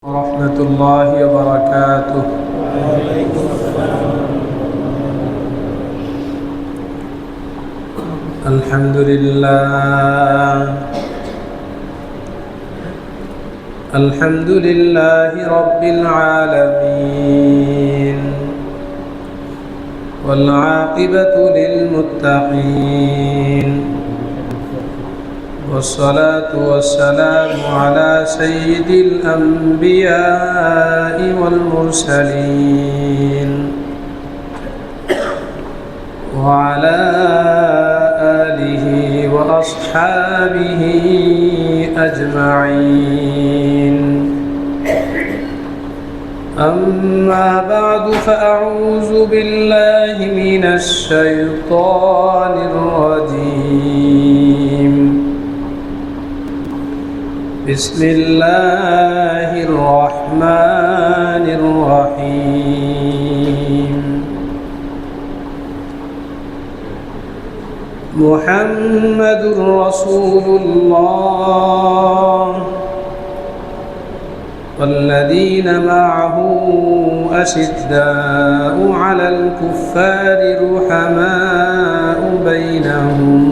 ورحمة الله وبركاته. الحمد لله رب العالمين، والعاقبة للمتقين، والصلاة والسلام على سيد الأنبياء والمرسلين وعلى آله وأصحابه أجمعين. أما بعد، فأعوذ بالله من الشيطان الرجيم. بسم الله الرحمن الرحيم. محمد رسول الله والذين معه أشداء على الكفار رحماء بينهم.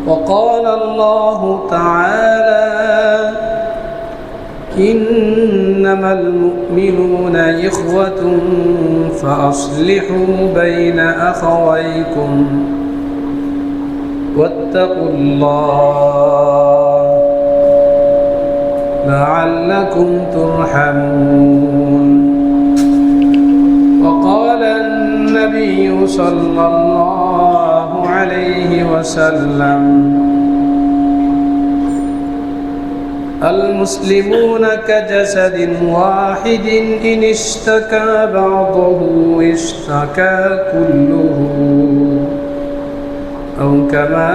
وقال الله تعالى: إنما المؤمنون إخوة فأصلحوا بين أخويكم واتقوا الله لعلكم ترحمون. وقال النبي صلى الله عليه وسلم: المسلمون كجسد واحد، إن اشتكى بعضه اشتكى كله، أو كما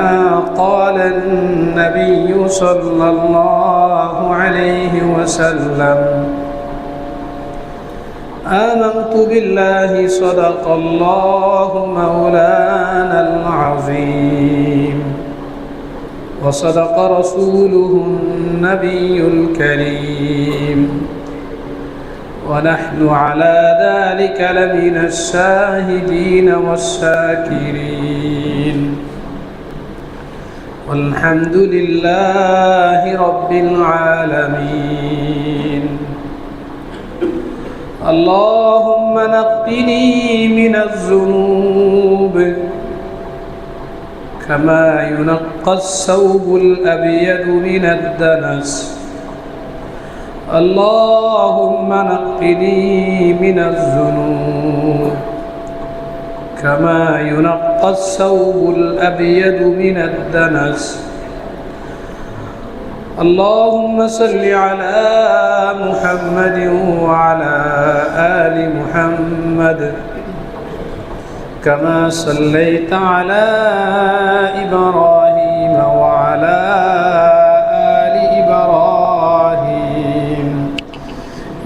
قال النبي صلى الله عليه وسلم. آمنت بالله، صدق الله مولانا العظيم، وصدق رسوله النبي الكريم، ونحن على ذلك لمن الشاهدين والشاكرين، والحمد لله رب العالمين. اللهم نقني من الذنوب كما ينقى الثوب الأبيض من الدنس. اللهم نقني من الذنوب كما ينقى الثوب الأبيض من الدنس. اللهم صل على محمد وعلى آل محمد كما صليت على إبراهيم وعلى آل إبراهيم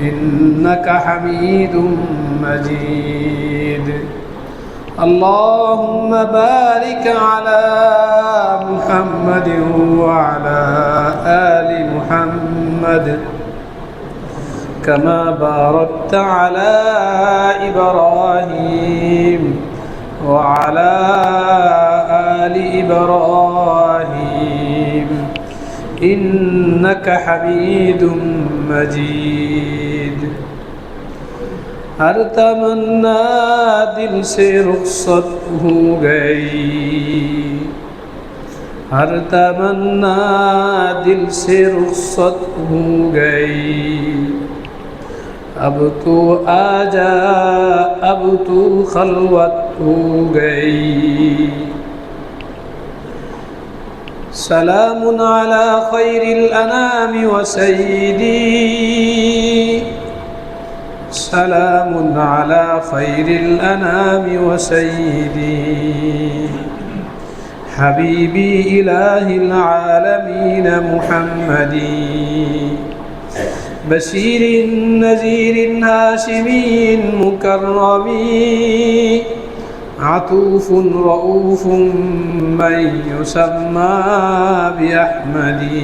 إنك حميد مجيد. اللهم بارك على محمد وعلى آل محمد كما باركت على إبراهيم وعلى آل إبراهيم إنك حميد مجيد. हर तमन्ना दिल से रुखसत हो गई, हर तमन्ना दिल से रुखसत हो गई। अब तो आजा, अब तो खलवत हो गई। सलामुन अला खैरिल अनाम व सय्यदी, सलामुन अला खैरिल अनाम व सय्यदी। हबीबी इलाहिल आलमीन मुहम्मदी, बशीरिन नज़ीरिन हाशिमीन मुकर्रमी, अतूफुन रऊफुन मन युसम्मा बिअहमदी।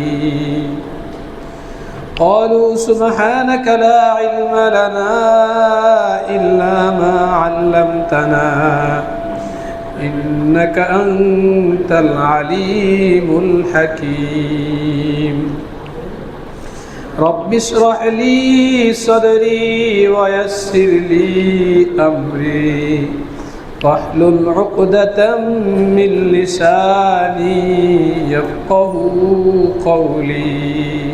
قالوا سبحانك لا علم لنا إلا ما علمتنا إنك أنت العليم الحكيم رب اشرح لي صدري ويسر لي أمري واحلل عقدة من لساني يفقهوا قولي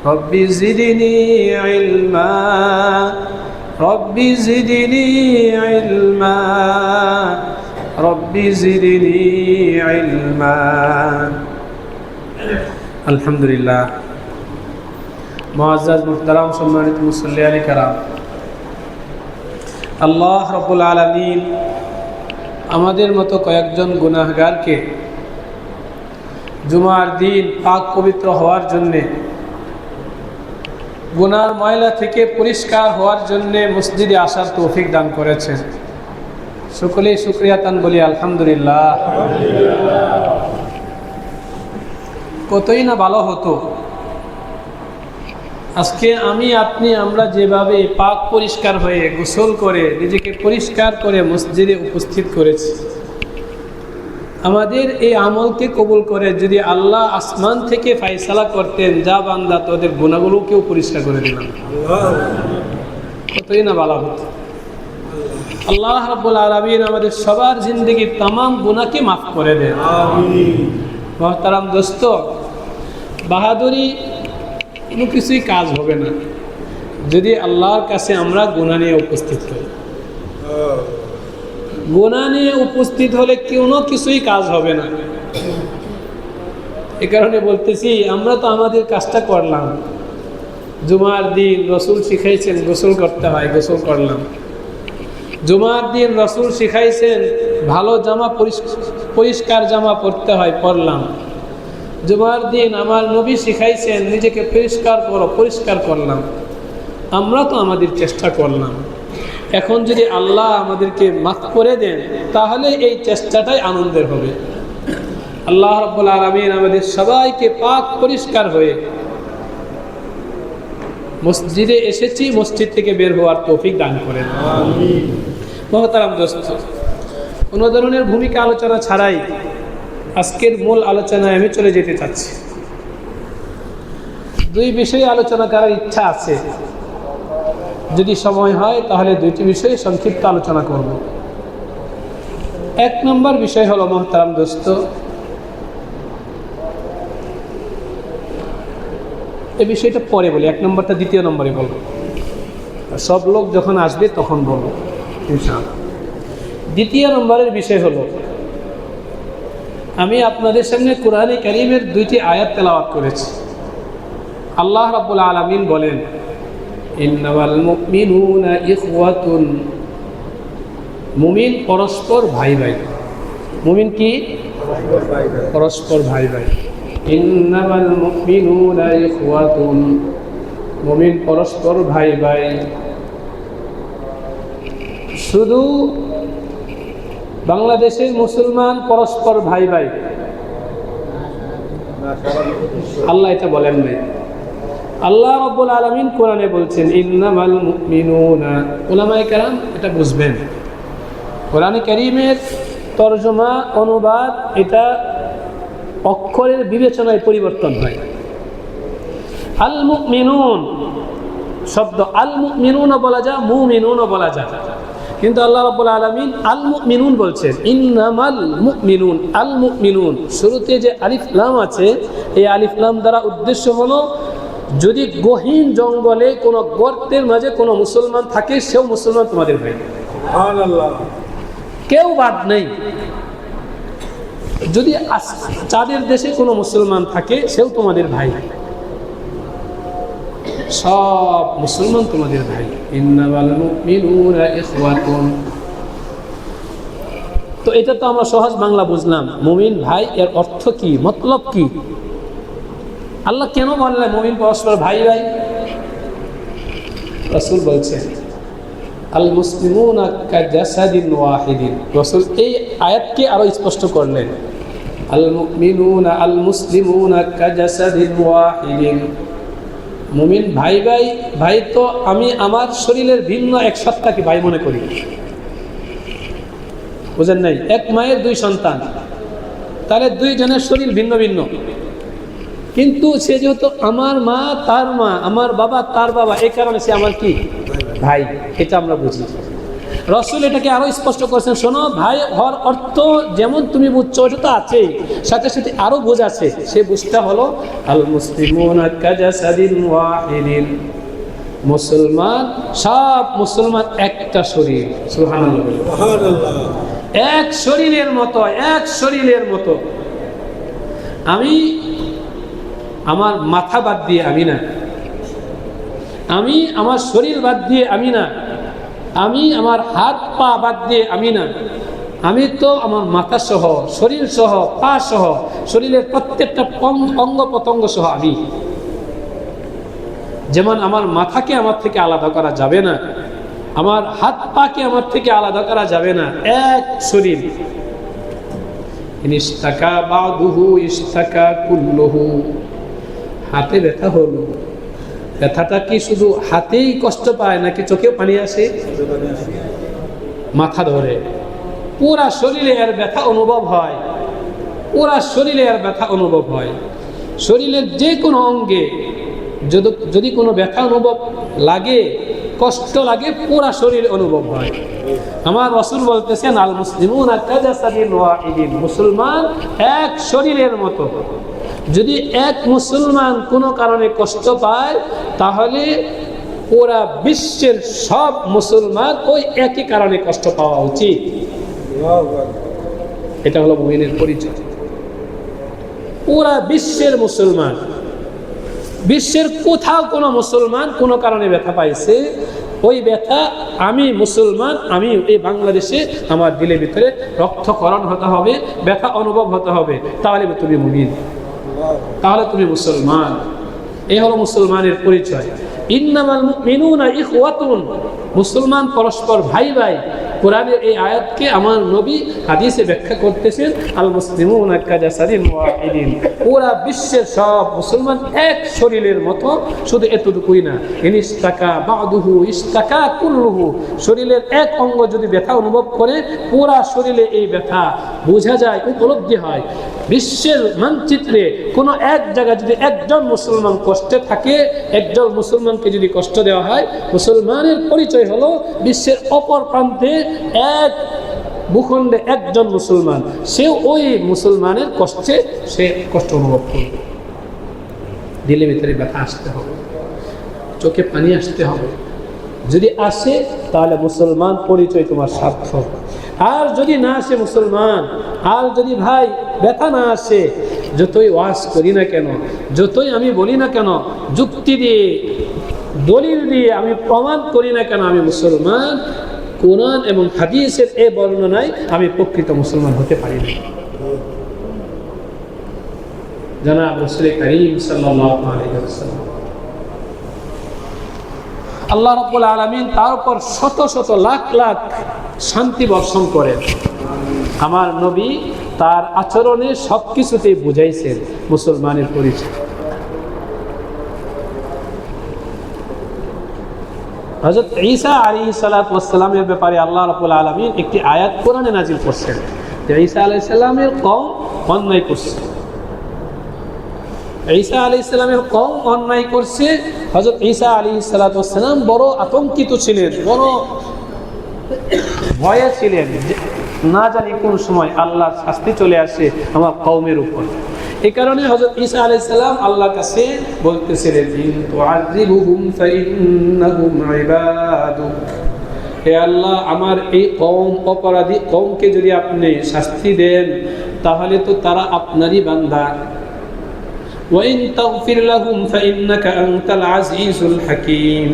رب زدني علما رب زدني علما رب زدني علما الحمد لله মুআজ্জাজ মুহতারাম সম্মানিত মুসল্লিয়ানে কেরাম, আল্লাহ রাব্বুল আলামিন আমাদের মতো কয়েকজন গুনাহগারকে জুমার দিন পাক পবিত্র হওয়ার জন্যে, গুনার ময়লা থেকে পরিষ্কার হওয়ার জন্যে মসজিদে আসার তৌফিক দান করেছেন। সকলেই শুকরিয়াতান বলি আলহামদুলিল্লাহ। কতই না ভালো হতো আজকে আমি আপনি আমরা যেভাবে পাক পরিষ্কার হয়ে গোসল করে নিজেকে পরিষ্কার করে মসজিদে উপস্থিত করেছি, আমাদের এই আমলকে কবুল করে যদি আল্লাহ আসমান থেকে ফায়সালা করতেন, যা বান্দা তোদের গুনাহগুলোকেও পরিষ্কার করে দিলাম, কতই না ভালো হতো। আল্লাহ রাব্বুল আলামিন আমাদের সবার জিন্দেগির तमाम গুনাহকে মাফ করে দেন। আমিন। মুহতারাম দোস্ত, বাহাদুরি কোনো কিছুই কাজ হবে না যদি আল্লাহর কাছে আমরা গুনাহ নিয়ে উপস্থিত হই। গুনাহ নিয়ে উপস্থিত হলে কোনো কিছুই কাজ হবে না। এ কারণে বলতেছি, আমরা তো আমাদের কাজটা করলাম, জুমার দিন রাসূল শিখাইছেন গোসল করতে হয়, গোসল করলাম। জুমার দিন রাসূল শিখাইছেন ভালো জামা পরিষ্কার জামা পরতে হয়, পরলাম। জুমার দিন আমার নবী শিখাইছেন নিজেকে পরিষ্কার করো, পরিষ্কার করলাম। আমরা তো আমাদের চেষ্টা করলাম। এখন যদি আল্লাহ আমাদেরকে মাফ করে দেন তাহলে এই চেষ্টাটাই আনন্দের হবে। আল্লাহ রাব্বুল আলামিন আমাদের সবাইকে পাক পরিষ্কার হয়ে মসজিদে এসেছি, মসজিদ থেকে বের হওয়ার তৌফিক দান করেন। আমিন। মুহতারাম দোস্ত, কোনো ধরনের ভূমিকা আলোচনা ছাড়াই আজকের মূল আলোচনায় আমি চলে যেতে চাচ্ছি। দুই বিষয়ে আলোচনা করার ইচ্ছা আছে, যদি সময় হয় তাহলে দুইটি বিষয়ে সংক্ষিপ্ত আলোচনা করব। এক নম্বর বিষয় হলো মুহতারাম দোস্ত, এই বিষয়টা পরে বলি, এক নম্বরটা দ্বিতীয় নম্বরে বলবো, সব লোক যখন আসবে তখন বলবো ইনশাআল্লাহ। দ্বিতীয় নম্বরের বিষয় হলো, আমি আপনাদের সামনে কোরআনে কারীমের দুইটি আয়াত তেলাওয়াত করেছি। আল্লাহ রাব্বুল আলামিন বলেন, ইন্নামাল মুমিনুনা ইখওয়াতুন, মুমিন পরস্পর ভাই ভাই। মুমিন কি? পরস্পর ভাই ভাই। ইন্নামাল মুমিনুনা ইখওয়াতুন, মুমিন পরস্পর ভাই ভাই। শুধু বাংলাদেশের মুসলমান পরস্পর ভাই ভাই আল্লাহ এটা বলেন নাই। আল্লাহ রাব্বুল আলামিন কোরআনে বলছেন ইন্নামাল মুমিনুনা। উলামায়ে কেরাম এটা বুঝবেন, কোরআনে কারীমের তরজমা অনুবাদ এটা অক্ষরের বিবেচনায় পরিবর্তন হয়। আল মুমিনুন শব্দ আল মুমিনুনও বলা যায়, মুমিনুনও বলা যায়, কিন্তু আল্লাহ রাব্বুল আলামিন আল মুমিনুন বলছেন। ইন্নামাল মুমিনুন, আল মুমিনুন, শুরুতে যে আলিফ লাম আছে, এই আলিফ লাম দ্বারা উদ্দেশ্য হলো যদি গহীন জঙ্গলে কোনো গর্তের মাঝে কোনো মুসলমান থাকে, সেও মুসলমান তোমাদের ভাই। সুবহানাল্লাহ। কেউ বাদ নেই। যদি চাঁদের দেশে কোনো মুসলমান থাকে, সেও তোমাদের ভাই। সব মুসলমান তোমাদের ভাই। ইন্নামাল মুমিনুনা ইখওয়াতুন। তো এটা তো আমরা সহজ বাংলা বুঝলাম, মুমিন ভাই, এর অর্থ কি, মতলব কি? আল্লাহ কেন বললেন মুমিন পরস্পর ভাই ভাই? রাসূল বলছেন আল মুসলিমুনা কাজাসাদিন ওয়াহিদিন। রাসূল এই আয়াতকে আরো স্পষ্ট করলেন, আল মুমিনুনা আল মুসলিমুনা কাজাসাদিন ওয়াহিদিন। মুমিন ভাই ভাই, ভাই তো আমি আমার শরীরের ভিন্ন এক সত্তাকে ভাই মনে করি, বুঝেন নাই? এক মায়ের দুই সন্তান, তাহলে দুইজনের শরীর ভিন্ন ভিন্ন, কিন্তু সে যেহেতু আমার মা তার মা, আমার বাবা তার বাবা, এই কারণে সে আমার কি ভাই, এটা আমরা বুঝি। রসুল এটাকে আরো স্পষ্ট করেছেন, শোনো ভাই হওয়ার অর্থ যেমন তুমি বুঝছো ওটা তো আছেই, সাথে সাথে আরো বোঝ আছে, সে বুঝটা হলো আল মুসলিমুনা কাজাসাদিন ওয়াহিদিন, মুসলমান সব মুসলমান একটা শরীর, সুবহানাল্লাহ, এক শরীরের মতো, এক শরীরের মতো। আমি আমার মাথা বাদ দিয়ে আমি না, আমি আমার শরীর বাদ দিয়ে আমি না, আমি আমার হাত পা বাদ দিয়ে আমি না, আমি তো আমার মাথা সহ, শরীর সহ, পা সহ, শরীরের প্রত্যেকটা অঙ্গ প্রত্যঙ্গ সহ আমি। যেমন আমার মাথাকে আমার থেকে আলাদা করা যাবে না, আমার হাত পাকে আমার থেকে আলাদা করা যাবে না, এক শরীর। ইস্তাকা বাদুহু ইস্তাকা কুল্লুহু, হাতে ব্যথা হলো, ব্যথাটা কি শুধু হাতেই কষ্ট পায় নাকি চোখেও পানি আসে? মাথা ধরে পুরা শরীরে এর ব্যথা অনুভব হয়, পুরা শরীরে এর ব্যথা অনুভব হয়। শরীরের যে কোনো অঙ্গে যদি কোনো ব্যথা অনুভব লাগে, কষ্ট লাগে, পুরা শরীর অনুভব হয়। আমার রাসূল বলতেছেন আল মুসলিমুনা কাজাসাদিন ওয়াহিদিন, মুসলমান এক শরীরের মতো। যদি এক মুসলমান কোনো কারণে কষ্ট পায়, তাহলে পুরা বিশ্বের সব মুসলমান ওই একই কারণে কষ্ট পাওয়া উচিত। এটা হলো মুমিনের পরিচয়। পুরা বিশ্বের মুসলমান, বিশ্বের কোথাও কোনো মুসলমান কোনো কারণে ব্যথা পাইছে, ওই ব্যথা আমি মুসলমান, আমি এই বাংলাদেশে আমার দিলের ভিতরে রক্তক্ষরণ হতে হবে, ব্যথা অনুভব হতে হবে, তাহলে তুমি মুমিন, তাহলে তুমি মুসলমান। এই হলো মুসলমানের পরিচয়। ইন্নামাল মুমিনুনা ইখওয়াতুন, মুসলমান পরস্পর ভাই ভাই। কোরআনের এই আয়াতকে আমার নবী হাদিসে ব্যাখ্যা করতেছেন আল মুসলিমুনা কাজাসাদিন ওয়াহিদিন, পুরা বিশ্বের সব মুসলমান এক শরীরের মতো। শুধু এতটুকুই না, ইস্তাকা বাদুহু ইস্তাকা কুল্লুহু, শরীরের এক অঙ্গ যদি ব্যথা অনুভব করে, পুরা শরীরে এই ব্যথা বোঝা যায়, উপলব্ধি হয়। বিশ্বের মানচিত্রে কোনো এক জায়গায় যদি একজন মুসলমান কষ্টে থাকে, একজন মুসলমানকে যদি কষ্ট দেওয়া হয়, মুসলমানের পরিচয় হলো বিশ্বের অপর প্রান্তে এক ভূখণ্ডে একজন মুসলমান, সে ওই মুসলমানের কষ্টে সে কষ্ট অনুভব করবে। দিলের ভিতরে ব্যথা আসতে হবে, চোখে পানি আসতে হবে। যদি আসে তাহলে মুসলমান পরিচয় তোমার সার্থক। আর যদি না আসে মুসলমান, আর যদি ভাই ব্যথা না আসে, যতই ওয়াজ করি না কেন, যতই আমি বলি না কেন, যুক্তি দিয়ে দলিল দিয়ে আমি প্রমাণ করি না কেন, আমি মুসলমান, কোরআন এবং হাদিসের এই বর্ণনায় আমি প্রকৃত মুসলমান হতে পারি না। জনাব রাসূল করিম সাল্লাল্লাহু আলাইহি ওয়াসাল্লাম, আল্লাহ রাব্বুল আলামিন তার উপর শত শত লাখ লাখ শান্তি বর্ষণ করেন। আমার নবী তার আচরণে সবকিছুতেই বুঝাইছেন মুসলমানের পরিচয়। হযরত ঈসা আলাইহিস সালাতু ওয়াস সালামের ব্যাপারে আল্লাহ রাব্বুল আলামিন একটি আয়াত কোরআনে নাজিল করছেন যে ঈসা আলাইহিস সালামের কওম অন্যায় করছে। ঈসা আলাইহিস সালামের কওম অন্যায় করছে। হযরত ঈসা আলাইহিস সালাতু ওয়াস সালাম বড় আতঙ্কিত ছিলেন, বড় ভয়ে ছিলেন, না জানি কোন সময় আল্লাহর শাস্তি চলে আসে আমার কওমের উপর। এই কারণে হযরত ঈসা আলাইহিস সালাম আল্লাহর কাছে বলতেছিলেন, ইন তুআযিবুহুম ফাইন্নাহুম ইবাদুক, হে আল্লাহ আমার এই কওম, অপরাধী কওমকে যদি আপনি শাস্তি দেন তাহলে তো তারা আপনারই বান্দা। ওয়া ইন তাগফির লাহুম ফাইন্নাকা আনতাল আজিজুল হাকীম,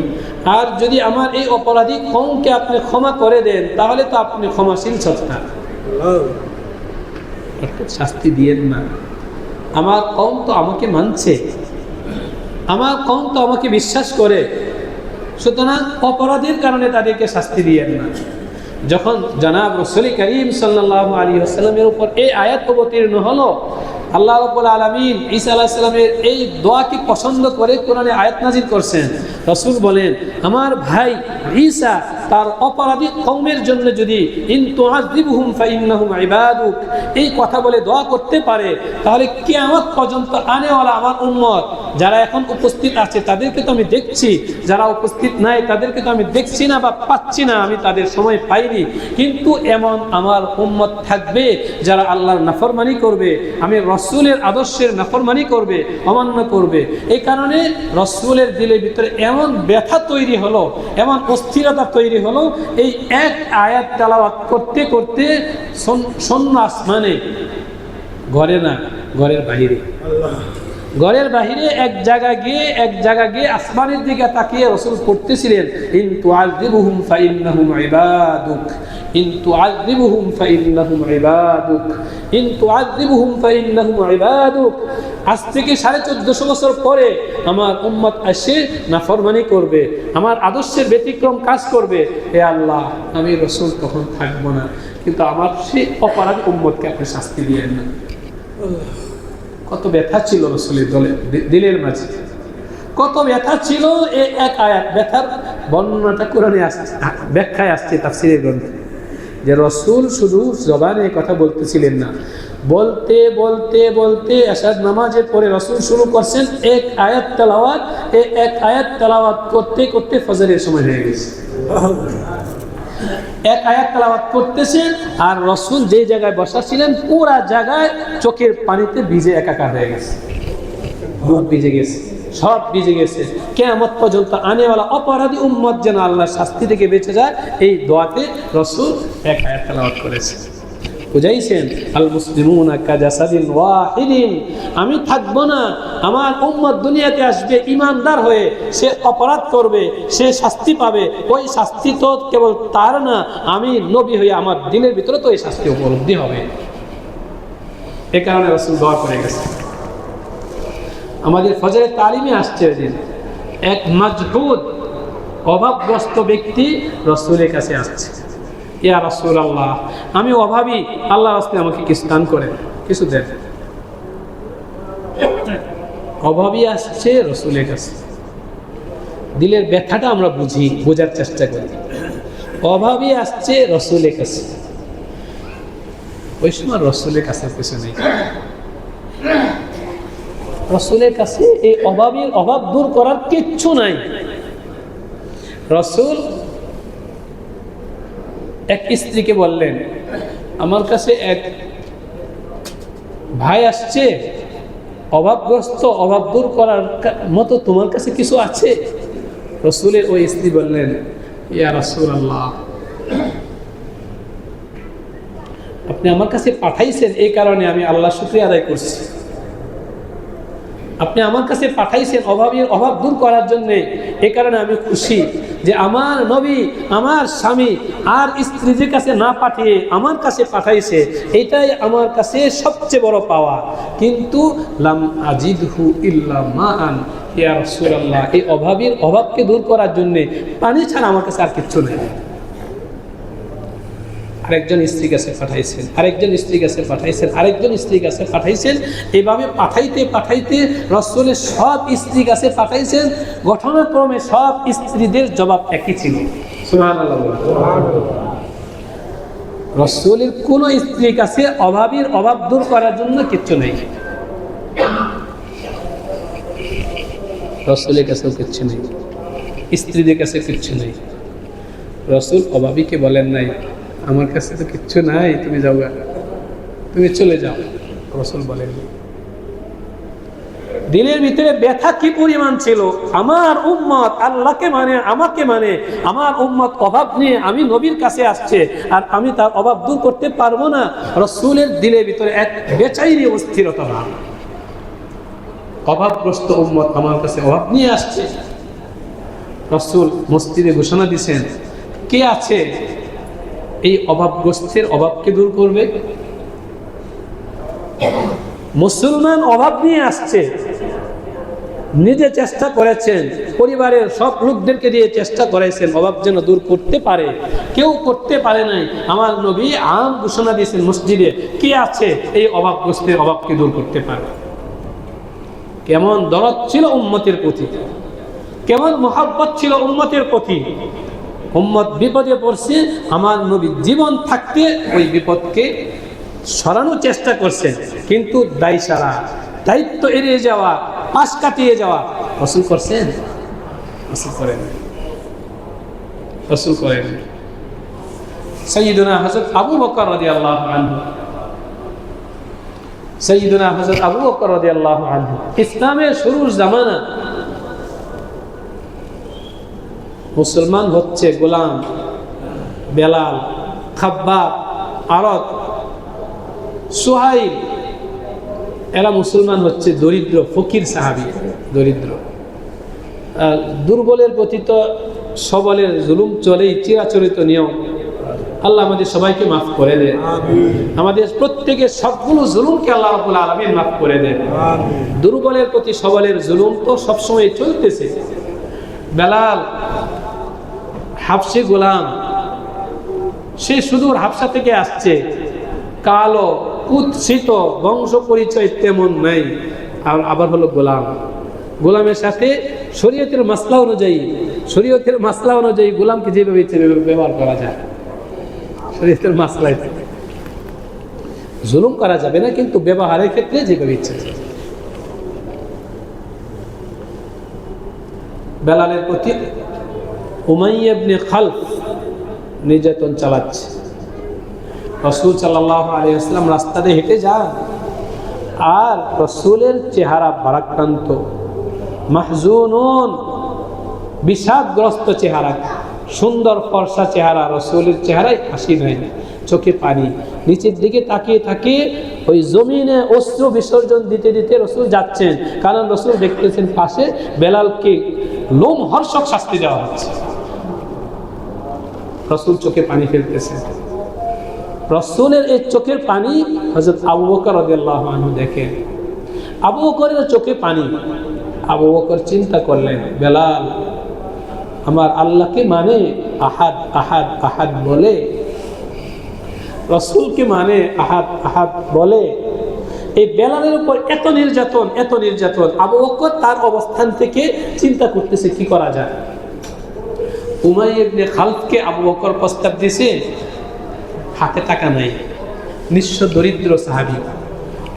আর যদি আমার এই অপরাধী কওমকে আপনি ক্ষমা করে দেন তাহলে তো আপনি ক্ষমাশীল সত্তা। শাস্তি দিয়েন না, আমার কওম তো আমাকে মানছে, আমার কওম তো আমাকে বিশ্বাস করে, সুতরাং অপরাধীর কারণে তাদেরকে শাস্তি দিয়েন না। যখন জনাব রাসূল করিম সাল্লাল্লাহু আলাইহি ওয়াসাল্লামের উপর এই আয়াত অবতীর্ণ হলো, আল্লাহ রাব্বুল আলামিন ঈসা আলাইহিস সালামের এই দোয়াকে পছন্দ করে কোরআনে আয়াত নাযিল করছেন। রাসূল বলেন, আমার ভাই ঈসা তার অপরাধী কওমের জন্য যদি ইন তুআযিবহুম ফাইন্নাহুম ইবাদুক এই কথা বলে দোয়া করতে পারে, তাহলে কিয়ামত পর্যন্ত আনেওয়ালা আমার উম্মত যারা এখন উপস্থিত আছে তাদেরকে তো আমি দেখছি, যারা উপস্থিত নাই তাদেরকে তো আমি দেখছি না বা পাচ্ছি না, আমি তাদের সময় পাইনি, কিন্তু এমন আমার উম্মত থাকবে যারা আল্লাহর নাফরমানি করবে, আমি রাসূলের আদর্শের নাফরমানি করবে, অমান্য করবে। এই কারণে রাসূলের দিলের ভিতরে এমন ব্যথা তৈরি হলো, এমন অস্থিরতা তৈরি হলো, এই এক আয়াত তেলাওয়াত করতে করতে শূন্য আসমানে, ঘরে না ঘরের বাহিরে, ঘরের বাহিরে এক জায়গা গিয়ে আসমানের দিকে তাকিয়ে রাসূল পড়তেছিলেন, ইন তুআযিবুহুম ফাইন্নাহুম ইবাদুক, ইন তুআযিবুহুম ফাইন্নাহুম ইবাদুক, ইন তুআযিবুহুম ফাইন্নাহুম ইবাদুক। আজ থেকে 1450 বছর পরে আমার উম্মত এসে নাফরমানি করবে, আমার আদর্শের ব্যতিক্রম কাজ করবে। হে আল্লাহ, আমি রাসূল তখন থাকবো না, কিন্তু আমার সেই অপরাধী উম্মতকে আপনি শাস্তি দিয়েন না। কত ব্যথা ছিল রাসূলের দিলের মাঝে, কত ব্যথা ছিল। এই এক আয়াত ব্যথার বর্ণনাটা কোরআনে আসছে, ব্যাখ্যায় আসছে তাফসীরের গ্রন্থে, যে রাসূল শুধু জবানে কথা বলতেছিলেন না, বলতে বলতে বলতে এশার নামাজের পরে রাসূল শুরু করছেন এক আয়াত তেলাওয়াত। এই এক আয়াত তেলাওয়াত করতে করতে ফজরের সময় হয়ে গেছে। এক আয়াত তেলাওয়াত করতেছেন আর রাসূল যে জায়গায় বসা ছিলেন পুরা জায়গায় চোখের পানিতে ভিজে একাকার হয়ে গেছে, বুক ভিজে গেছে, সব ভিজে গেছে। কিয়ামত পর্যন্ত আনেওয়ালা অপরাধী উম্মত যেন আল্লাহর শাস্তি থেকে বেঁচে যায়, এই দোয়াতে রাসূল এক আয়াত তেলাওয়াত করেছেন। বুঝাইছেন, আল মুসলিমুনা কাজাসাদিন ওয়াহিদিন, আমি থাকবো না, আমার উম্মত দুনিয়াতে আসবে ঈমানদার হয়ে, সে অপরাধ করবে, সে শাস্তি পাবে। ওই শাস্তি তো কেবল তার না, আমি নবী হয়ে আমার দিলের ভিতরে তো এই শাস্তি উপলব্ধি হবে। এ কারণে রাসূল দোয়া করে গেছে। আমাদের ফজরের তালিমে আসছে দিন এক মাজহুদ অভাবগ্রস্ত ব্যক্তি রাসূলের কাছে আসছে, ইয়া রাসূলুল্লাহ, আমি অভাবী, আল্লাহর রাস্তায় আমাকে কিছু দান করেন, কিছু দেন। অভাবী আসছে রাসূলের কাছে, দিলের ব্যথাটা আমরা বোঝার চেষ্টা করি। অভাবী আসছে রাসূলের কাছে, ওই সময় রাসূলের কাছে কিছু নেই। রাসূলের কাছে এই অভাবীর অভাব দূর করার কিচ্ছু নাই। রাসূল এক স্ত্রীকে বললেন, আমার কাছে এক ভাই আসছে অভাবগ্রস্ত, অভাব দূর করার মতো তোমার কাছে কিছু আছে? রাসূলের ওই স্ত্রী বললেন, ইয়া রাসূলুল্লাহ, আপনি আমার কাছে পাঠাইছেন, এই কারণে আমি আল্লাহর শুকরিয়া আদায় করছি। আপনি আমার কাছে পাঠাইছেন অভাবীর অভাব দূর করার জন্য, এই কারণে আমি খুশি যে আমার নবী আমার স্বামী আর স্ত্রীদের কাছে না পাঠিয়ে আমার কাছে পাঠাইছে, এটাই আমার কাছে সবচেয়ে বড় পাওয়া। কিন্তু লাম আজিদহু ইল্লা মাআন, ইয়া রাসূলুল্লাহ, এই অভাবীর অভাবকে দূর করার জন্য পানি ছাড়া আমার কাছে আর কিচ্ছু নেই। আরেকজন স্ত্রী কাছে পাঠাইছেন, আরেকজন স্ত্রী কাছে পাঠাইছেন, আরেকজন স্ত্রী কাছে পাঠাইছেন। এভাবে পাঠাইতে পাঠাইতে রাসূলের সব স্ত্রী কাছে পাঠাইছেন। ঘটনাক্রমে সব স্ত্রীদের জবাব একই ছিল, সুবহানাল্লাহ। রাসূলের কোন স্ত্রীর কাছে অভাবীর অভাব দূর করার জন্য কিচ্ছু নেই, রাসূলের কাছেও কিচ্ছু নেই, স্ত্রীদের কাছে কিচ্ছু নেই। রাসূল অভাবীকে বলেন নাই, আমার কাছে তো কিচ্ছু নাই, তুমি যাও, তুমি চলে যাও। রাসূল বলেন, দিলের ভিতরে ব্যথা কি পরিমাণ ছিল। আমার উম্মত আল্লাহকে মানে, আমাকে মানে, আমার উম্মত অভাব নিয়ে আমি নবীর কাছে আসছে আর আমি তার অভাব দূর করতে পারবো না। রাসূলের দিলের ভিতরে এক বেচাইনি অস্থিরতা ভাব, অভাবগ্রস্ত উম্মত আমার কাছে অভাব নিয়ে আসছে। রাসূল মসজিদে ঘোষণা দিয়েছেন, কে আছে এই অভাবগ্রস্তের অভাবকে দূর করবে? মুসলমান অভাব নিয়ে আসছে, নিজে চেষ্টা করেছেন, পরিবারের সব লোকদেরকে দিয়ে চেষ্টা করেছেন অভাব যেন দূর করতে পারে, কেউ করতে পারে নাই। আমার নবী আম ঘোষণা দিয়েছেন মসজিদে, কে আছে এই অভাবগ্রস্তের অভাবকে দূর করতে পারে। কেমন দরদ ছিল উম্মতের প্রতি, কেমন মোহাব্বত ছিল উম্মতের প্রতি। উম্মত বিপদে পড়ছে, আমার নবী জীবন থাকতে ওই বিপদকে সরানোর চেষ্টা করছেন, কিন্তু দায় সারা, দায়িত্ব এড়িয়ে যাওয়া, পাশ কাটিয়ে যাওয়া রাসূল করছেন? রাসূল করেন, রাসূল করেন। সাইয়্যিদুনা হযরত আবু বকর রাদিয়াল্লাহু আনহু, সাইয়্যিদুনা হযরত আবু বকর রাদিয়াল্লাহু আনহু ইসলামের শুরুর জামানা, মুসলমান হচ্ছে গোলাম, বেলাল, খাব্বাব, আরত, সুহাইল, এরা মুসলমান হচ্ছে দরিদ্র ফকির সাহাবী, দরিদ্র। দুর্বলের প্রতি তো সবলের জুলুম চলেই, চিরাচরিত নিয়ম। আল্লাহ আমাদের সবাইকে মাফ করে দেন, আমাদের প্রত্যেকের সবগুলো জুলুমকে আল্লাহ রাব্বুল আলামিন মাফ করে দেন। দুর্বলের প্রতি সবলের জুলুম তো সবসময় চলতেছে। বেলাল হাবশী গোলাম, সে সুদূর হাবশা থেকে আসছে, কালো, কুৎসিত, বংশ পরিচয় তেমন নাই, আর আবার হলো গোলাম। গোলামের সাথে শরীয়তের মাসলা অনুযায়ী, শরীয়তের মাসলা অনুযায়ী গোলামকে যেভাবে ইচ্ছে ব্যবহার করা যায়, শরীয়তের মাসলায় জুলুম করা যাবে না, কিন্তু ব্যবহারের ক্ষেত্রে যেভাবে ইচ্ছে। বেলালের প্রতি উমাইয়া ইবনে খালফ নির্যাতন চালাচ্ছে। রাসূল সাল্লাল্লাহু আলাইহি ওয়াসাল্লাম রাস্তা দিয়ে হেঁটে যান, আর রাসূলের চেহারা ভারাক্রান্ত, মাহজুনুন, বিষাদগ্রস্ত চেহারা, সুন্দর ফর্সা চেহারা, রাসূলের চেহারায় হাসি নাই, চোখে পানি, নিচের দিকে তাকিয়ে তাকিয়ে ওই জমিনে অশ্রু বিসর্জন দিতে দিতে রাসূল যাচ্ছেন, কারণ রাসূল দেখতেছেন পাশে বেলালকে লোমহর্ষক শাস্তি দেওয়া হচ্ছে। রাসূল চোখে পানি ফেলতেছেন। রাসূলের এই চোখের পানি হযরত আবু বকর রাদিয়াল্লাহু আনহু দেখেন। আবু বকরের চোখে পানি। আবু বকর চিন্তা করলেন, বেলাল আমার আল্লাহকে মানে, আহাদ আহাদ আহাদ বলে, রাসূলকে মানে, আহাদ আহাদ বলে। এই বেলালের উপর এত নির্যাতন, এত নির্যাতন। আবু বকর তার অবস্থান থেকে চিন্তা করতেছে কি করা যায়। উমাইয়া ইবনে খালফকে আবু বকর প্রস্তাব দিয়েছে, হাতে টাকা নাই, নিঃস্ব দরিদ্র সাহাবী,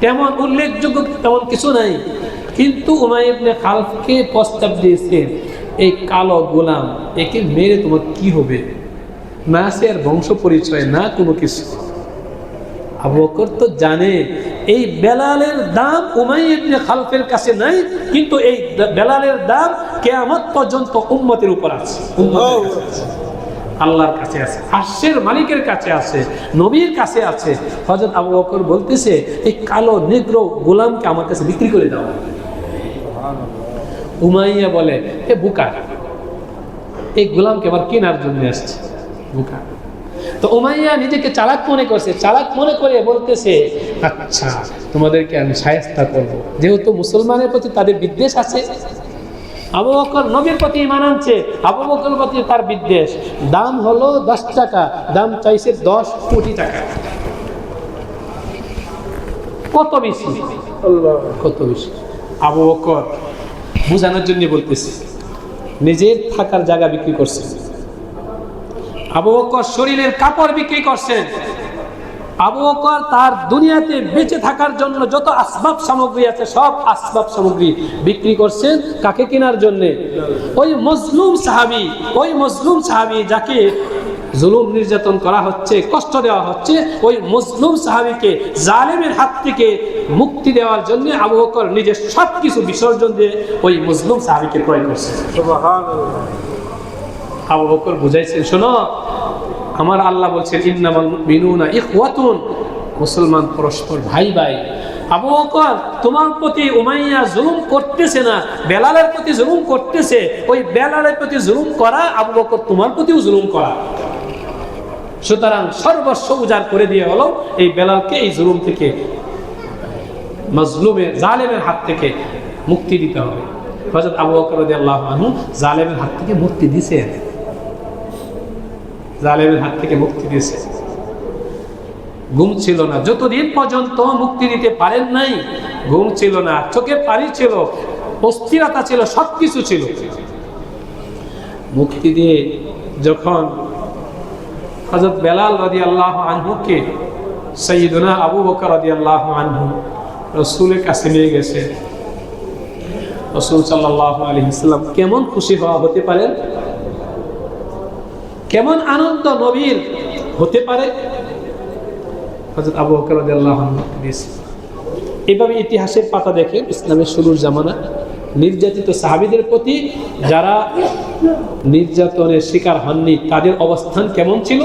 তেমন উল্লেখযোগ্য তেমন কিছু নাই, কিন্তু উমাইয়া ইবনে খালফকে প্রস্তাব দিয়েছে, এই কালো গোলাম, একে মেরে তোমার কি হবে, না সে আর বংশ পরিচয়, না কোনো কিছু। আবু বকর তো জানে এই বেলালের দাম উমাইয়া ইবনে খালফের কাছে নাই, কিন্তু এই বেলালের দাম কিয়ামত পর্যন্ত উম্মতের উপর আছে, আল্লাহর কাছে আছে, আরশের মালিকের কাছে আছে, নবীর কাছে আছে। হযরত আবু বকর বলতেছে, এই কালো নেগ্রো গোলামকে আমার কাছে বিক্রি করে দাও। উমাইয়া বলে, এ বুকা, এই গোলামকে আবার কেনার জন্য আসছে, বুকা। তো উমাইয়া নিজেকে চালাক মনে করছে, চালাক মনে করে বলতেছে, আচ্ছা তোমাদেরকে আমি শায়েস্তা করব, যেহেতু মুসলমানের প্রতি তাদের বিদ্বেষ আছে। আবু বকর নবীর প্রতি ঈমান আনছে, আবু বকরের প্রতি তার বিদ্বেষ। দাম হলো 10 টাকা, দাম চাইছে 10 কোটি টাকা। কত বেশি, কত বেশি। আবু বকর বোঝানোর জন্য বলতেছে, নিজের থাকার জায়গা বিক্রি করছে, আবু বকর শরীরের কাপড় বিক্রি করছেন, আবু বকর তার দুনিয়াতে বেঁচে থাকার জন্য যত আসবাব সামগ্রী আছে সব আসবাব সামগ্রী বিক্রি করছেন। কাকে কেনার জন্য? ওই মজলুম সাহাবী, ওই মজলুম সাহাবী যাকে জুলুম নির্যাতন করা হচ্ছে, কষ্ট দেওয়া হচ্ছে, ওই মজলুম সাহাবীকে জালেমের হাত থেকে মুক্তি দেওয়ার জন্য আবু বকর নিজের সব কিছু বিসর্জন দিয়ে ওই মজলুম সাহাবীকে ক্রয় করছে। আবু বকর বুঝাইছেন, শোনো, আমার আল্লাহ বলছেন ইন্নামাল মুমিনুনা ইখওয়াতুন, মুসলমান পরস্পর ভাই ভাই। আবু বকর তোমার প্রতি উমাইয়া জুলুম করতেছে না, বেলালের প্রতি জুলুম করতেছে, ওই বেলালের প্রতি জুলুম করা আবু বকর তোমার প্রতিও জুলুম করা। সুতরাং সর্বস্ব উজাড় করে দিয়ে হলো এই বেলালকে এই জুলুম থেকে, মজলুমের জালেমের হাত থেকে মুক্তি দিতে হবে। হযরত আবু বকর রাদিয়াল্লাহু আনহু জালেমের হাত থেকে মুক্তি দিয়েছেন, জালেমের হাত থেকে মুক্তি দিয়েছে। ঘুম ছিল না, যতদিন পর্যন্ত মুক্তি দিতে পারেন নাই, ঘুম ছিল না, চোখে পানি ছিল, অস্থিরতা ছিল, সবকিছু ছিল। মুক্তি দিয়ে যখন হযরত বেলাল রাদিয়াল্লাহু আনহুকে সাইয়্যিদুনা আবু বকর রাদিয়াল্লাহু আনহু রাসূলের কাছে নিয়ে গেছে, রাসূল সাল্লাল্লাহু আলাইহি ওয়াসাল্লাম কেমন খুশি হতে পারেন, কেমন আনন্দ নবীর হতে পারে। হযরত আবু বকর রাদিয়াল্লাহু আনহু এভাবে ইতিহাসের পাতা দেখেন, ইসলামের শুরুর জামানা নির্যাতিত সাহাবীদের প্রতি যারা নির্যাতনের শিকার হননি তাদের অবস্থান কেমন ছিল।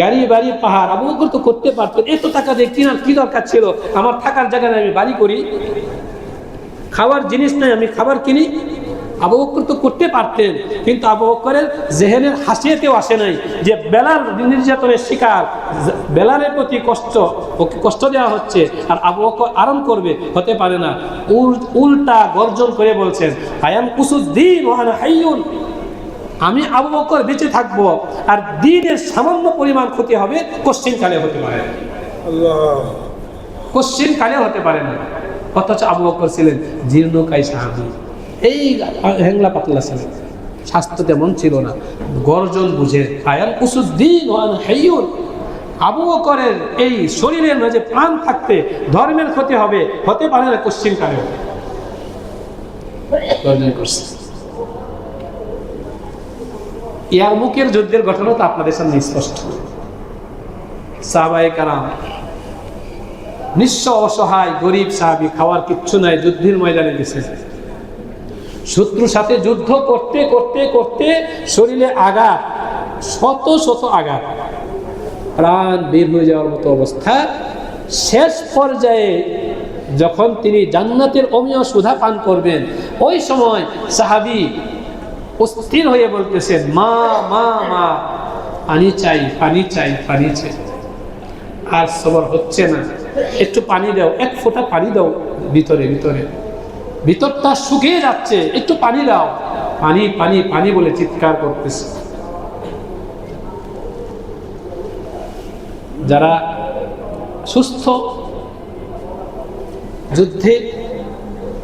গাড়ি বাড়ি পাহাড়, আবু বকর তো করতে পারতেন, এত টাকা দিয়ে কেনার কি দরকার ছিল, আমার থাকার জায়গায় আমি বাড়ি করি, খাওয়ার জিনিস নাই আমি খাবার কিনি। আবু বকর তো করতে পারতেন, কিন্তু আবু বকরের জেহেনের হাসিয়েতেও আসে নাই যে বেলাল নির্যাতনের শিকার, বেলালের প্রতি ওকে কষ্ট দেওয়া হচ্ছে আর আবু বকর আরাম করবে, হতে পারে না। উল্টা গর্জন করে বলছেন, আয়াম কুসুদ্দিন ওয়া আনা হাইয়ুন, আমি আবু বকর বেঁচে থাকবো আর দ্বীনের সামান্য পরিমাণ ক্ষতি হবে, কোশ্চিনকালে হতে পারে না, কোশ্চিনকালে হতে পারে না। অথচ আবু বকর ছিলেন জীর্ণকায় সাহাবী, এই হ্যাংলা পাতলা ছিলেন, স্বাস্থ্য তেমন ছিল না। গর্জন বুঝে আয়াল কুসুদ্দিন ওয়া আনা হাইয়ুন, আবু বকরের এই শরীরের মাঝে প্রাণ থাকতে ধর্মের ক্ষতি হবে, হতে পারে না, কোশ্চিনকালে গর্জন করছে। ইয়ারমুকের যুদ্ধের ঘটনা তো আপনাদের সামনে স্পষ্ট। সাহাবায়ে কেরাম নিঃস্ব অসহায় গরিব সাহাবী, খাওয়ার কিচ্ছু নাই, যুদ্ধের ময়দানে গেছে। শত্রুর সাথে যুদ্ধ করতে করতে করতে শরীরে আঘাত, শত শত আঘাত, প্রাণ বের হয়ে যাওয়ার মতো অবস্থা। শেষ পর্যায়ে যখন তিনি জান্নাতের অমীয় সুধা পান করবেন, ওই সময় সাহাবী অস্থির হয়ে বলতেছেন, মা মা মা, পানি চাই পানি চাই পানি চাই, আর সবর হচ্ছে না, একটু পানি দাও, এক ফোঁটা পানি দাও, ভিতরে ভিতরে ভিতরটা শুকিয়ে যাচ্ছে, একটু পানি দাও, পানি পানি পানি বলে চিৎকার করতেছে। যারা সুস্থ যুদ্ধে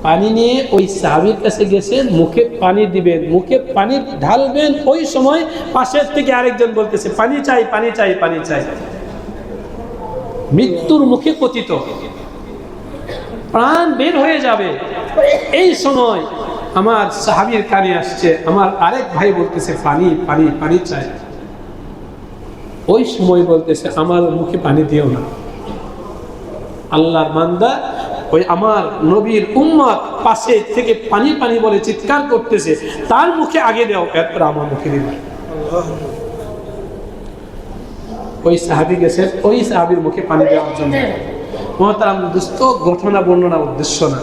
পানি নিয়ে ওই সাহাবীর কাছে গেছেন, মুখে পানি দিবেন, মুখে পানি ঢালবেন, ওই সময় পাশের থেকে আরেকজন বলতেছে, পানি চাই পানি চাই পানি চাই। মৃত্যুর মুখে পতিত, প্রাণ বের হয়ে যাবে, এই সময় আমার সাহাবীর কানে আসছে, আমার আরেক ভাই বলতেছে পানি পানি পানি চাই। ওই সময় বলতেছে, আমার মুখে পানি দিও না, আল্লাহর বান্দা ওই আমার নবীর উম্মত পাশে থেকে পানি পানি বলে চিৎকার করতেছে, তার মুখে আগে দাও, এরপর আমার মুখে দিবে। ওই সাহাবী গেছে ওই সাহাবীর মুখে পানি দেওয়ার জন্য। মুহতারাম দোস্ত, ঘটনা বর্ণনা উদ্দেশ্য না,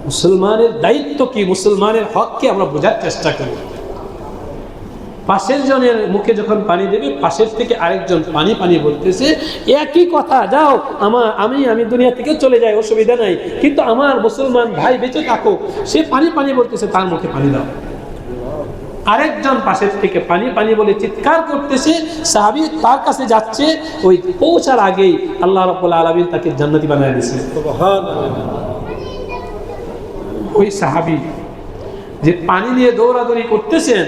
মুসলমানের দায়িত্ব কি, মুসলমানের হককে আমরা বোঝার চেষ্টা করি। পাশের জনের মুখে যখন পানি দেবে, পাশের থেকে আরেকজন পানি পানি বলতেছে, একই কথা, যাও আমি দুনিয়া থেকে চলে যাই, অসুবিধা নাই, কিন্তু আমার মুসলমান ভাই বেঁচে থাকো। সে পানি পানি বলতেছে, তার মুখে পানি দাও। আরেকজন পাশের থেকে পানি পানি বলে চিৎকার করতেছে, সাহাবী তার কাছে যাচ্ছে, ওই পৌঁছার আগেই আল্লাহ রাব্বুল আলামিন তাকে জান্নাতি বানায় দিয়েছে। ওই সাহাবী যে পানি নিয়ে দৌড়াদৌড়ি করতেছেন,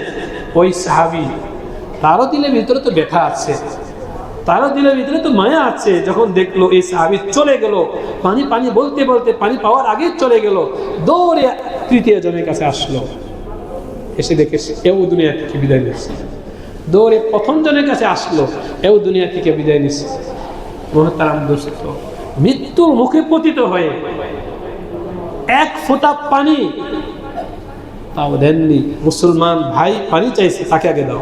ওই সাহাবী, তারও দিলের ভিতরে তো ব্যথা আছে, তারও দিলের ভিতরে তো মায়া আছে। যখন দেখলো এই সাহাবী চলে গেল, পানি পানি বলতে বলতে পানি পাওয়ার আগে চলে গেল, দৌড়ে তৃতীয় জনের কাছে আসলো, এসে দেখে এও দুনিয়া থেকে বিদায় নিচ্ছে। দৌড়ে প্রথম জনের কাছে আসলো, এও দুনিয়া থেকে বিদায় নিচ্ছে। মুহতারাম দোস্ত, মৃত্যুর মুখে পতিত হয়ে এক ফোঁটা পানি তাও দেননি। মুসলমান ভাই পানি চাইছে, তাকে আগে দাও।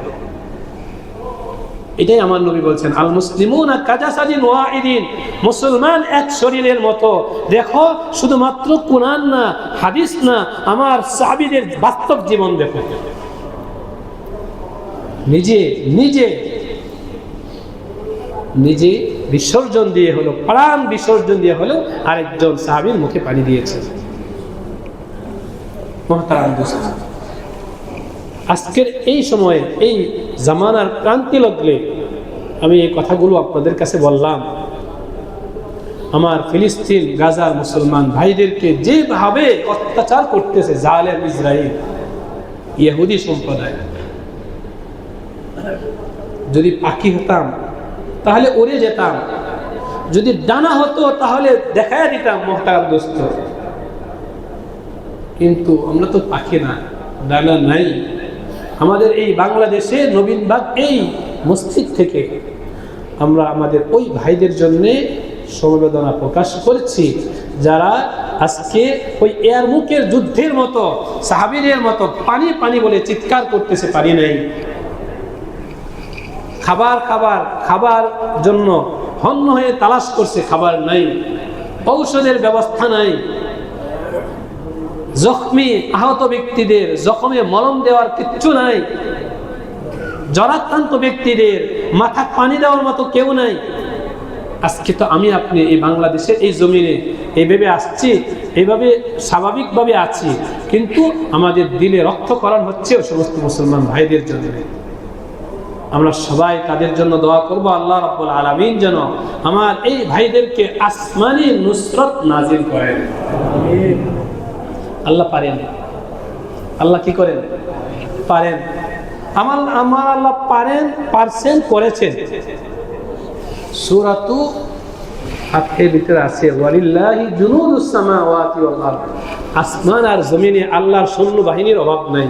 এটাই আমার নবী বলছেন, আল মুসলিমুনা কাজাসাদিন ওয়াহিদিন, মুসলমান এক শরীরের মতো। দেখো, শুধুমাত্র কুরআন না, হাদিস না, আমার সাহাবীদের বাস্তব জীবন দেখো। নিজে নিজে নিজে বিসর্জন দিয়ে হলো, প্রাণ বিসর্জন দিয়ে হলো আরেকজন সাহাবীর মুখে পানি দিয়েছে। মুহতারাম দোস্ত, আজকের এই সময়ে এই জামানার ক্রান্তি লগ্নে আমি এই কথাগুলো আপনাদের কাছে বললাম। আমার ফিলিস্তিন গাজার মুসলমান ভাইদেরকে যেভাবে অত্যাচার করতেছে জালেম ইসরাইল, ইহুদি সম্প্রদায়, যদি পাখি হতাম তাহলে উড়ে যেতাম, যদি ডানা হতো তাহলে দেখায় দিতাম মুহতারাম দোস্ত। কিন্তু আমরা তো পাখি না, ডানা নাই। আমাদের এই বাংলাদেশে নবীনবাগ এই মসজিদ থেকে আমরা আমাদের ওই ভাইদের জন্যে সমবেদনা প্রকাশ করছি, যারা আজকে ওই এয়ারমুকের যুদ্ধের মতো সাহাবীদের মতো পানি পানি বলে চিৎকার করতেছে, পানি নাই। খাবার জন্য হন্য হয়ে তালাশ করছে, খাবার নাই, ঔষধের ব্যবস্থা নাই। জখমি আহত ব্যক্তিদের জখমে মলম দেওয়ার কিচ্ছু নাই। জরাক্রান্ত ব্যক্তিদের মাথা পানি দেওয়ার মতো কেউ নাই। আজকে তো আমি আপনি এই বাংলাদেশের এই জমিনে এইভাবে আসছি, এইভাবে স্বাভাবিকভাবে আছি, কিন্তু আমাদের দিলে রক্তক্ষরণ হচ্ছে ওই সমস্ত মুসলমান ভাইদের জন্য। আমরা সবাই তাদের জন্য দোয়া করব, আল্লাহ রাব্বুল আলামিন যেন আমার এই ভাইদেরকে আসমানি নুসরত নাজিল করেন। আল্লাহ পারেন, আল্লাহ কি করেন? পারেন। আমার আল্লাহ পারেন, পারছেন, করেছেন। সূরাতু ফাতহের ভিতরে আছে ওয়ালিল্লাহি জুনুদুস সামাওয়াতি ওয়াল আরদ, আসমান আর জমিনে আল্লাহর সৈন্য বাহিনীর অভাব নাই।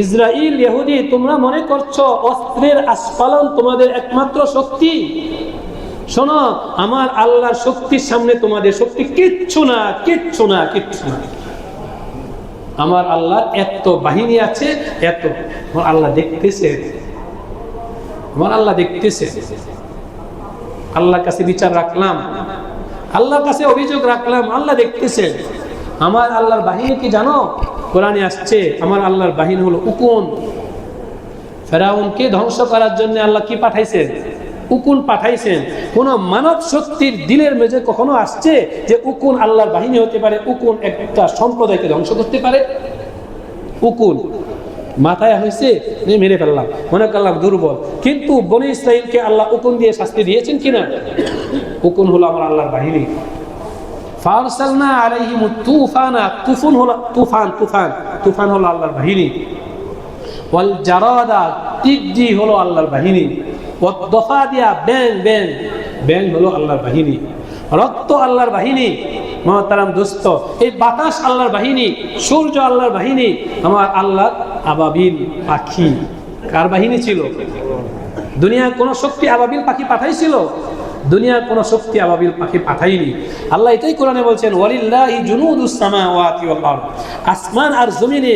ইসরাইল ইহুদি, তোমরা মনে করছো অস্ত্রের আস্ফালন তোমাদের একমাত্র শক্তি। শোনো, আমার আল্লাহর শক্তির সামনে তোমাদের শক্তি কিচ্ছু না, কিচ্ছু না, কিচ্ছু না। আমার আল্লাহর এত বাহিনী আছে, এত। আমার আল্লাহ দেখতেছে, আমার আল্লাহ দেখতেছে। আল্লাহর কাছে বিচার রাখলাম, আল্লাহর কাছে অভিযোগ রাখলাম, আল্লাহ দেখতেছে। আমার আল্লাহর বাহিনী কি জানো? কোরআনে আসছে আমার আল্লাহর বাহিনী হলো উকুন। ফেরাউনকে ধ্বংস করার জন্য আল্লাহ কি পাঠাইছেন? উকুন পাঠাইছেন। কোন মানব শক্তির দিলের মেঝে কখনো আসছে যে উকুন আল্লাহর বাহিনী হতে পারে, উকুন একটা সম্প্রদায়কে ধ্বংস করতে পারে? উকুন মাথায় হয়েছে, মেরে ফেললাম, মনে করলাম দুর্বল। কিন্তু বনী ইসরাইলকে আল্লাহ উকুন দিয়ে শাস্তি দিয়েছেন কিনা? উকুন হলো আমার আল্লাহর বাহিনী। ফারসালনা আলাইহিম তুফানা, তুফান হলো তুফান, তুফান তুফান হলো আল্লাহর বাহিনী। ওয়াল জারাদা, টিকজি হলো আল্লাহর বাহিনী। ওয়াদ দফাদিয়া, ব্যাং ব্যাং, ব্যাং হলো আল্লাহর বাহিনী। রক্ত আল্লাহর বাহিনী। মুহতারাম দোস্ত, এই বাতাস আল্লাহর বাহিনী, সূর্য আল্লাহর বাহিনী। আমার আল্লাহ আবাবিল পাখি কার বাহিনী ছিল? দুনিয়ার কোন শক্তি আবাবিল পাখি পাঠাইছিল? দুনিয়ার কোন শক্তি আবাবিল পাখি পাঠাইনি। আল্লাহ এটাই কোরআনে বলছেন ওয়ালিল্লাহি জুনুদুস সামাওয়াতি ওয়াল আরদ। আসমান আর জমিনে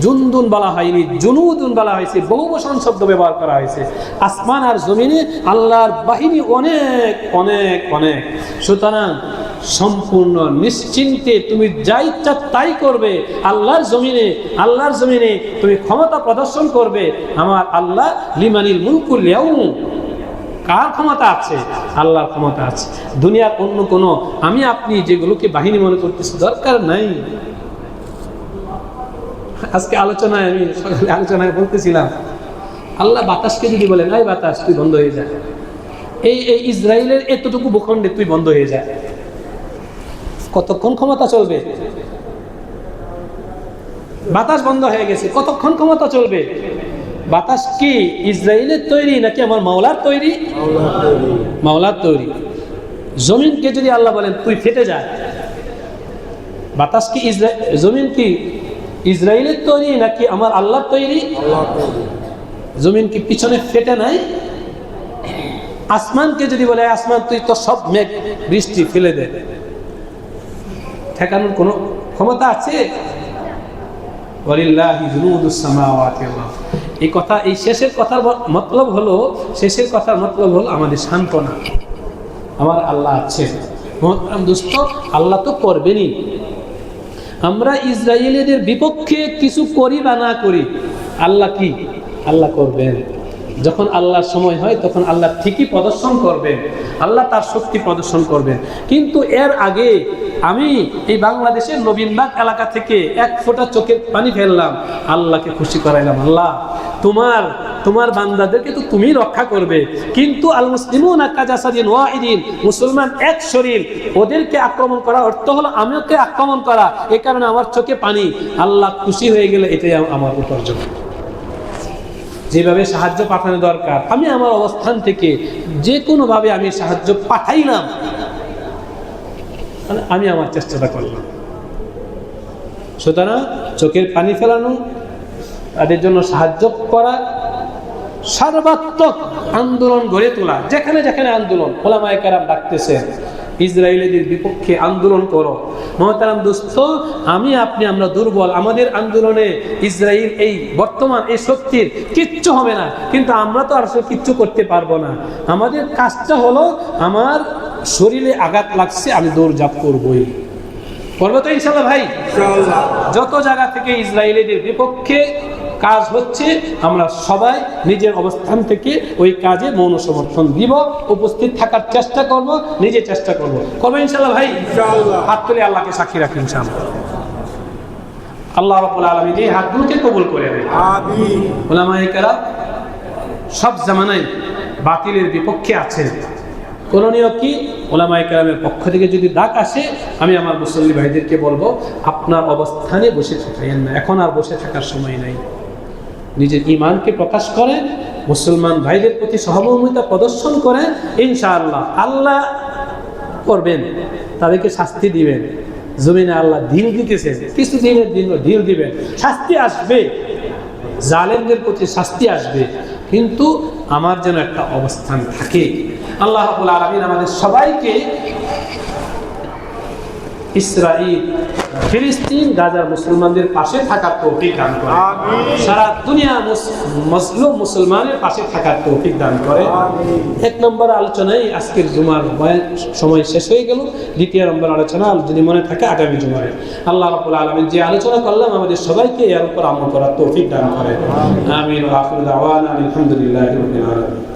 জুনদুন বলা হয়নি, জুনুদুন বলা হয়েছে, বহুবচন শব্দ ব্যবহার করা হয়েছে। আসমান আর জমিনে আল্লাহর বাহিনী অনেক অনেক অনেক। সুতরাং সম্পূর্ণ নিশ্চিন্তে তুমি যা ইচ্ছা তাই করবে। আল্লাহর জমিনে, আল্লাহর জমিনে তুমি ক্ষমতা প্রদর্শন করবে। আমার আল্লাহ লিমানিল মুলকুল ইয়াউম, কার ক্ষমতা আছে? আল্লাহর ক্ষমতা আছে। দুনিয়ার অন্য কোনো আমি আপনি যেগুলোকে বাহিনী মনে করতেছি দরকার নাই। আজকে আলোচনায়, আমি সকালে আলোচনায় বলতেছিলাম, আল্লাহ বাতাসকে যদি বলেন এই বাতাস তুই বন্ধ হয়ে যা, এই ইসরায়েলের এতটুকু ভূখণ্ডে তুই বন্ধ হয়ে যা, কতক্ষণ ক্ষমতা চলবে? বাতাস বন্ধ হয়ে গেছে, কতক্ষণ ক্ষমতা চলবে? বাতাস কি ইসরায়েলের তৈরি নাকি আমার মাওলার তৈরি? মাওলার তৈরি। জমিনকে যদি আল্লাহ বলেন তুই ফেটে যা, বাতাস কি জমিন কি ইসরায়েলের তৈরি নাকি আমার আল্লাহর তৈরি? জমিন কি পিছনে ফেটে নাই? আসমানকে যদি বলে আসমান তুই তো সব মেঘ বৃষ্টি ফেলে দে, ঠেকানোর কোনো ক্ষমতা আছে? ওয়ালিল্লাহি জুনুদুস সামাওয়াতি ওয়াল আরদ। এই কথা, এই শেষের কথার মতলব হলো, শেষের কথার মতলব হলো আমাদের সান্ত্বনা। আমার আল্লাহ আছে। মুহতারাম দোস্ত, আল্লাহ তো করবেনই। আমরা ইসরায়েলিদের বিপক্ষে কিছু করি বা না করি, আল্লাহ কি? আল্লাহ করবেন। যখন আল্লাহর সময় হয় তখন আল্লাহ ঠিকই প্রদর্শন করবেন, আল্লাহ তার শক্তি প্রদর্শন করবেন। কিন্তু এর আগে আমি এই বাংলাদেশের নবীনবাগ এলাকা থেকে এক ফোঁটা চোখের পানি ফেললাম, আল্লাহকে খুশি করাইলাম, আল্লাহ তোমার বান্দাদেরকে তো তুমি রক্ষা করবে, কিন্তু আল মুসলিমুনা কাজাসাদিন ওয়াহিদিন, মুসলমান এক শরীর, ওদেরকে আক্রমণ করা অর্থ হলো আমিওকে আক্রমণ করা, এই কারণে আমার চোখে পানি। আল্লাহ খুশি হয়ে গেলে এটাই আমার উপার্জন। যেভাবে সাহায্য পাঠানো দরকার আমি আমার অবস্থান থেকে যে কোনোভাবে আমি সাহায্য পাঠাইলাম, আমি আমার চেষ্টাটা করলাম। সুতরাং চোখের পানি ফেলানো, তাদের জন্য সাহায্য করা, সর্বাত্মক আন্দোলন গড়ে তোলা, যেখানে যেখানে আন্দোলন, ওলামায়ে কেরাম ডাকতেছেন ইসরায়েলিদের বিপক্ষে আন্দোলন করো। মহতারাম দোস্ত, আমরা দুর্বল, আমাদের আন্দোলনে ইসরায়েল এই বর্তমান এই শক্তির কিচ্ছু হবে না, কিন্তু আমরা তো আর কিচ্ছু করতে পারবো না। আমাদের কাজটা হলো, আমার শরীরে আঘাত লাগছে, আমি দৌড়ঝাঁপ করবই, করবো তো ইনশাআল্লাহ ভাই। যত জায়গা থেকে ইসরায়েলিদের বিপক্ষে কাজ হচ্ছে, আমরা সবাই নিজের অবস্থান থেকে ওই কাজে মৌন সমর্থন দিব, উপস্থিত থাকার চেষ্টা করব, নিজে চেষ্টা করবো ইনশাআল্লাহ ভাই। হাত তুলে আল্লাহকে সাক্ষী রাখি ইনশাআল্লাহ। আল্লাহ রাব্বুল আলামিন এই হাতগুলোকে কবুল করে নেন। আমিন। উলামায়ে কেরাম সব জামানায় বাতিলের বিপক্ষে আছেন। করণীয় কি? উলামায়ে কেরামের পক্ষ থেকে যদি ডাক আসে, আমি আমার মুসল্লি ভাইদেরকে বলবো, আপনার অবস্থানে বসে থাকেন না, এখন আর বসে থাকার সময় নাই। নিজের ঈমানকে প্রকাশ করেন, মুসলমান ভাইদের প্রতি সহমর্মিতা প্রদর্শন করেন, ইনশাআল্লাহ আল্লাহ করবেন, তাদেরকে শাস্তি দিবেন। জমিনে আল্লাহ ঢিল দিতেছেন, কিছু দিনের দিন ঢিল দিবেন, শাস্তি আসবে, জালেমদের প্রতি শাস্তি আসবে, কিন্তু আমার যেন একটা অবস্থান থাকে। আল্লাহ রাব্বুল আলামিন আমাদের সবাইকে ইসরাইল, ফিলিস্তিন, গাজার মুসলমানদের পাশে থাকার তৌফিক দান করে, সারা দুনিয়া মজলুম মুসলমানের পাশে থাকার তৌফিক দান করে। এক নম্বর আলোচনায় আজকের জুমার সময় শেষ হয়ে গেল। দ্বিতীয় নম্বর আলোচনা যদি মনে থাকে আগামী জুমায়। আল্লাহ রাব্বুল আলামিন যে আলোচনা করলাম আমাদের সবাইকে এর উপর আমল করার তৌফিক দান করে। আমিন। ওয়া আখিরু দাওয়ানা আলহামদুলিল্লাহি রাব্বিল আলামিন।